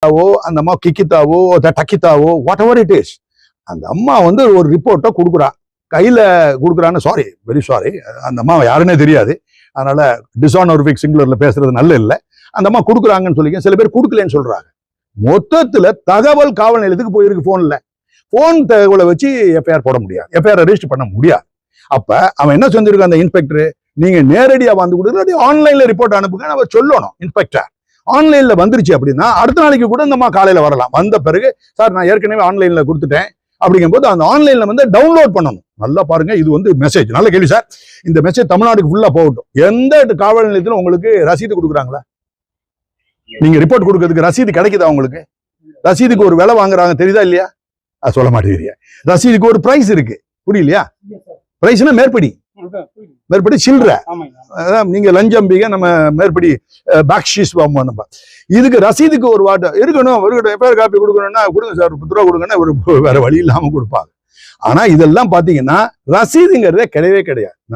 அந்த அம்மா கிக்கித்தாவோ டக்கித்தாவோ what ever it is, அந்த அம்மா வந்து ஒரு ரிப்போர்ட்டை கொடுக்குறா, கையில கொடுக்குறான்னு, சாரி வெரி சாரி, அந்த அம்மா யாருன்னே தெரியாது, அதனால டிஸ்ஆனரிஃபிக் சிங்குலர்ல பேசுறது நல்ல இல்லை. அந்த அம்மா கொடுக்குறாங்கன்னு சொல்லிக்க, சில பேர் கொடுக்கலன்னு சொல்றாங்க. மொத்தத்துல தகவல் காவல் நிலையத்துக்கு போயிருக்கு. போன் தகவலை வச்சு எஃப்ஐஆர் போட முடியாது, எஃப்ஐஆர் ரெஜிஸ்டர் பண்ண முடியாது. அப்ப அவன் என்ன செஞ்சிருக்கான் அந்த இன்ஸ்பெக்டர், நீங்க நேரடியா வந்து கொடுத்து ஆன்லைன்ல ரிப்போர்ட் அனுப்புங்க அவர் சொல்லணும். இன்ஸ்பெக்டர் ஆன்லைன்ல வந்துருச்சு அப்படின்னா அடுத்த நாளைக்கு கூட இந்த அம்மா காலையில வரலாம். வந்த பிறகு சார் நான் ஏற்கனவே ஆன்லைன்ல கொடுத்துட்டேன் அப்படிங்கும் போது அந்த ஆன்லைன்ல வந்து டவுன்லோட் பண்ணணும். நல்லா பாருங்க, இது வந்து மெசேஜ், நல்ல கேள்வி சார். இந்த மெசேஜ் தமிழ்நாடுக்கு ஃபுல்லா போகட்டும். எந்த காவல் நிலையத்திலும் உங்களுக்கு ரசீது கொடுக்குறாங்களா? நீங்க ரிப்போர்ட் கொடுக்கறதுக்கு ரசீது கிடைக்குதா உங்களுக்கு? ரசீதுக்கு ஒரு விலை வாங்குறாங்க தெரியுதா இல்லையா? அது சொல்ல மாட்டேங்கிறீங்க. ரசீதுக்கு ஒரு பிரைஸ் இருக்கு, புரியலையா? பிரைஸ்னா மேற்படி சில்லற, நீங்க லஞ்சம்பிங்க, நம்ம மேற்படி பாக்ஷீஸ் நம்ம இதுக்கு ரசீதுக்கு ஒரு வாட்டை இருக்கணும். எஃப்ஐஆர் காப்பி கொடுக்கணும்னா கொடுங்க சார், 10 ரூபா கொடுங்கன்னா ஒரு வேற வழி இல்லாம கொடுப்பாங்க. ஆனா இதெல்லாம் பாத்தீங்கன்னா ரசீதுங்கிறதே கிடையவே கிடையாது.